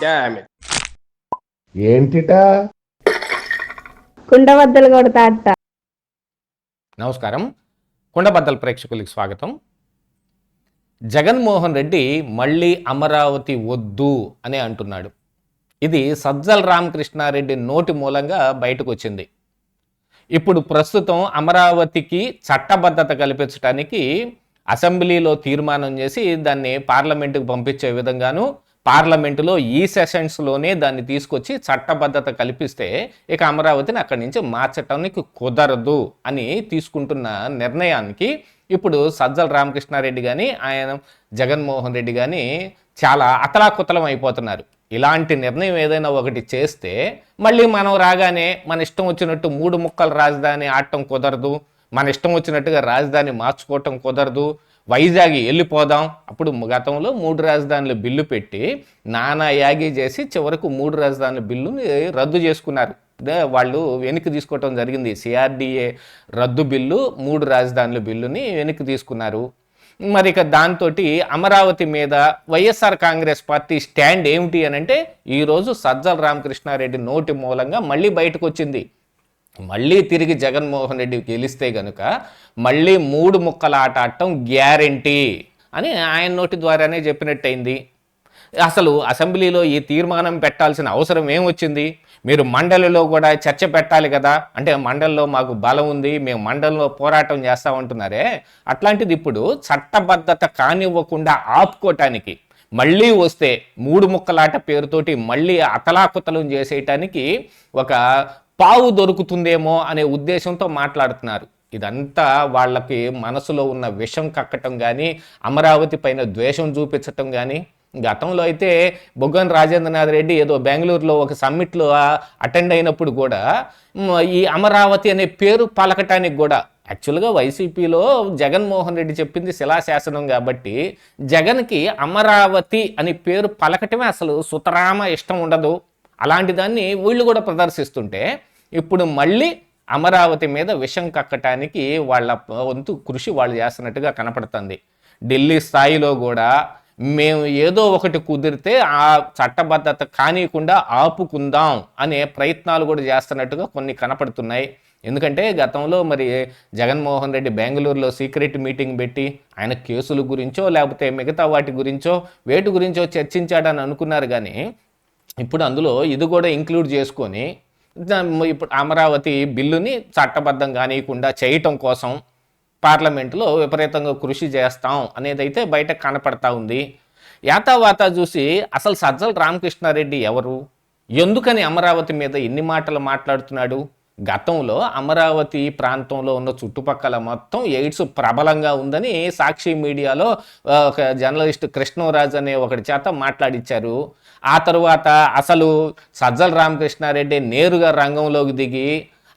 Damn it. ఏంటిటా కుండబద్దలు కొడతా అత్త. నమస్కారం, కుండబద్దల ప్రేక్షకులకు స్వాగతం. జగన్మోహన్ రెడ్డి మళ్ళీ అమరావతి వద్దు అని అంటున్నాడు. ఇది సజ్జల రామకృష్ణారెడ్డి నోటి మూలంగా బయటకు వచ్చింది. ఇప్పుడు ప్రస్తుతం అమరావతికి చట్టబద్ధత కల్పించడానికి అసెంబ్లీలో తీర్మానం చేసి దాన్ని పార్లమెంటుకు పంపించే విధంగాను, పార్లమెంటులో ఈ సెషన్స్లోనే దాన్ని తీసుకొచ్చి చట్టబద్ధత కల్పిస్తే ఇక అమరావతిని అక్కడి నుంచి మార్చడానికి కుదరదు అని తీసుకుంటున్న నిర్ణయానికి ఇప్పుడు సజ్జల రామకృష్ణారెడ్డి కానీ ఆయన జగన్మోహన్ రెడ్డి కానీ చాలా అతలాకుతలం అయిపోతున్నారు. ఇలాంటి నిర్ణయం ఏదైనా ఒకటి చేస్తే మళ్ళీ మనం రాగానే మన ఇష్టం వచ్చినట్టు 3 ముక్కల రాజధాని ఆడటం కుదరదు, మన ఇష్టం వచ్చినట్టుగా రాజధాని మార్చుకోవటం కుదరదు, వైజాగ్ వెళ్ళిపోదాం. అప్పుడు గతంలో 3 రాజధానుల బిల్లు పెట్టి నానా యాగి చేసి చివరకు 3 రాజధానుల బిల్లుని రద్దు చేసుకున్నారు. వాళ్ళు వెనక్కి తీసుకోవటం జరిగింది. సిఆర్డిఏ రద్దు బిల్లు, 3 రాజధానుల బిల్లుని వెనక్కి తీసుకున్నారు. మరి ఇక దాంతో అమరావతి మీద వైఎస్ఆర్ కాంగ్రెస్ పార్టీ స్టాండ్ ఏమిటి అని అంటే ఈరోజు సజ్జల రామకృష్ణారెడ్డి నోటి మూలంగా మళ్ళీ బయటకు వచ్చింది. మళ్ళీ తిరిగి జగన్మోహన్ రెడ్డి గెలిస్తే గనుక మళ్ళీ 3 ముక్కల ఆట ఆడటం గ్యారెంటీ అని ఆయన నోటి ద్వారానే చెప్పినట్టయింది. అసలు అసెంబ్లీలో ఈ తీర్మానం పెట్టాల్సిన అవసరం ఏమొచ్చింది? మీరు మండలిలో కూడా చర్చ పెట్టాలి కదా. అంటే మండలిలో మాకు బలం ఉంది, మేము మండలిలో పోరాటం చేస్తామంటున్నారే, అట్లాంటిది ఇప్పుడు చట్టబద్ధత కానివ్వకుండా ఆపుకోవటానికి మళ్ళీ వస్తే 3 ముక్కలాట పేరుతోటి మళ్ళీ అతలాకుతలం చేసేయటానికి ఒక పావు దొరుకుతుందేమో అనే ఉద్దేశంతో మాట్లాడుతున్నారు. ఇదంతా వాళ్ళకి మనసులో ఉన్న విషం కక్కటం కానీ, అమరావతి పైన ద్వేషం చూపించటం కానీ. గతంలో అయితే బుగ్గన రాజేంద్రనాథ్ రెడ్డి ఏదో బెంగళూరులో ఒక సమ్మిట్లో అటెండ్ అయినప్పుడు కూడా ఈ అమరావతి అనే పేరు పలకటానికి కూడా యాక్చువల్గా వైసీపీలో జగన్మోహన్ రెడ్డి చెప్పింది శిలాశాసనం కాబట్టి జగన్కి అమరావతి అని పేరు పలకటమే అసలు సుతరామ ఇష్టం ఉండదు. అలాంటి దాన్ని వీళ్ళు కూడా ప్రదర్శిస్తుంటే ఇప్పుడు మళ్ళీ అమరావతి మీద విషం కక్కటానికి వాళ్ళ వంతు కృషి వాళ్ళు చేస్తున్నట్టుగా కనపడుతుంది. ఢిల్లీ స్థాయిలో కూడా మేము ఏదో ఒకటి కుదిరితే ఆ చట్టబద్ధత కానియకుండా ఆపుకుందాం అనే ప్రయత్నాలు కూడా చేస్తున్నట్టుగా కొన్ని కనపడుతున్నాయి. ఎందుకంటే గతంలో మరి జగన్మోహన్ రెడ్డి బెంగళూరులో సీక్రెట్ మీటింగ్ పెట్టి ఆయన కేసుల గురించో లేకపోతే మిగతా వాటి గురించో వేటి గురించో చర్చించాడని అనుకున్నారు. కానీ ఇప్పుడు అందులో ఇది కూడా ఇంక్లూడ్ చేసుకొని ఇప్పుడు అమరావతి బిల్లుని చట్టబద్ధం కానియకుండా చేయటం కోసం పార్లమెంటులో విపరీతంగా కృషి చేస్తాం అనేదైతే బయట కనపడతా ఉంది. యాతావాత చూసి అసలు సజ్జల రామకృష్ణారెడ్డి ఎవరు, ఎందుకని అమరావతి మీద ఎన్ని మాటలు మాట్లాడుతున్నాడు? గతంలో అమరావతి ప్రాంతంలో ఉన్న చుట్టుపక్కల మొత్తం ఎయిడ్స్ ప్రబలంగా ఉందని సాక్షి మీడియాలో ఒక జర్నలిస్ట్ కృష్ణరాజు అనే ఒకటి చేత మాట్లాడిచ్చారు. ఆ తరువాత అసలు సజ్జల రామకృష్ణారెడ్డి నేరుగా రంగంలోకి దిగి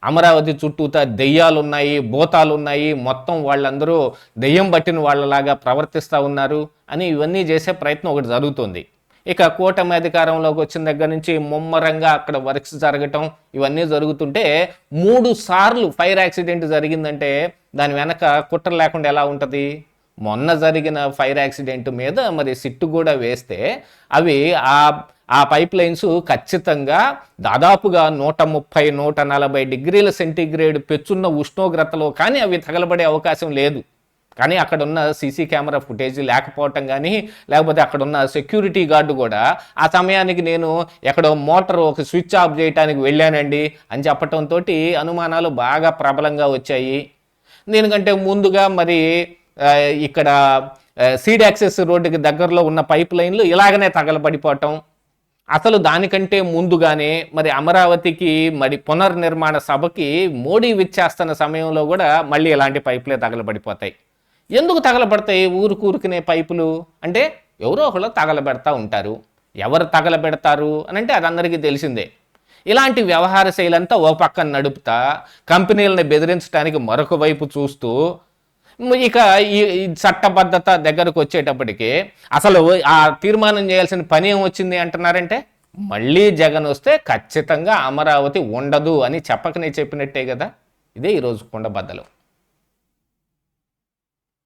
అమరావతి చుట్టూతా దెయ్యాలున్నాయి, భూతాలున్నాయి, మొత్తం వాళ్ళందరూ దెయ్యం పట్టిన వాళ్ళలాగా ప్రవర్తిస్తూ ఉన్నారు అని ఇవన్నీ చేసే ప్రయత్నం ఒకటి జరుగుతుంది. ఇక కూటమి అధికారంలోకి వచ్చిన దగ్గర నుంచి ముమ్మరంగా అక్కడ వర్క్స్ జరగటం ఇవన్నీ జరుగుతుంటే 3 సార్లు ఫైర్ యాక్సిడెంట్ జరిగిందంటే దాని వెనక కుట్ర లేకుండా ఎలా ఉంటుంది? మొన్న జరిగిన ఫైర్ యాక్సిడెంట్ మీద మరి సిట్టు కూడా వేస్తే అవి ఆ పైప్ లైన్స్ ఖచ్చితంగా దాదాపుగా 130-140 డిగ్రీల సెంటీగ్రేడ్ పెచ్చున్న ఉష్ణోగ్రతలో కానీ అవి తగలబడే అవకాశం లేదు. కానీ అక్కడ ఉన్న సీసీ కెమెరా ఫుటేజ్ లేకపోవటం కానీ లేకపోతే అక్కడ ఉన్న సెక్యూరిటీ గార్డు కూడా ఆ సమయానికి నేను ఎక్కడో మోటార్ ఒక స్విచ్ ఆఫ్ చేయడానికి వెళ్ళానండి అని చెప్పటంతో అనుమానాలు బాగా ప్రబలంగా వచ్చాయి. దీనికంటే ముందుగా మరి ఇక్కడ సీడ్ యాక్సెస్ రోడ్డుకి దగ్గరలో ఉన్న పైప్ లైన్లు ఇలాగనే తగలబడిపోవటం. అసలు దానికంటే ముందుగానే మరి అమరావతికి మరి పునర్నిర్మాణ సభకి మోడీ విచ్చేస్తున్న సమయంలో కూడా మళ్ళీ ఇలాంటి పైపులే తగలబడిపోతాయి. ఎందుకు తగలబడతాయి ఊరుకూరుకునే పైపులు అంటే? ఎవరో ఒకళ్ళు తగలబెడతా ఉంటారు. ఎవరు తగలబెడతారు అని అంటే అది అందరికీ తెలిసిందే. ఇలాంటి వ్యవహార శైలంతా ఓ పక్కన నడుపుతా కంపెనీలని బెదిరించడానికి మరొక వైపు చూస్తూ ఇక ఈ చట్టబద్ధత దగ్గరకు వచ్చేటప్పటికి అసలు ఆ తీర్మానం చేయాల్సిన పని ఏమొచ్చింది అంటున్నారంటే మళ్ళీ జగన్ వస్తే ఖచ్చితంగా అమరావతి ఉండదు అని చెప్పకనే చెప్పినట్టే కదా. ఇదే ఈరోజు కుండబద్దలు.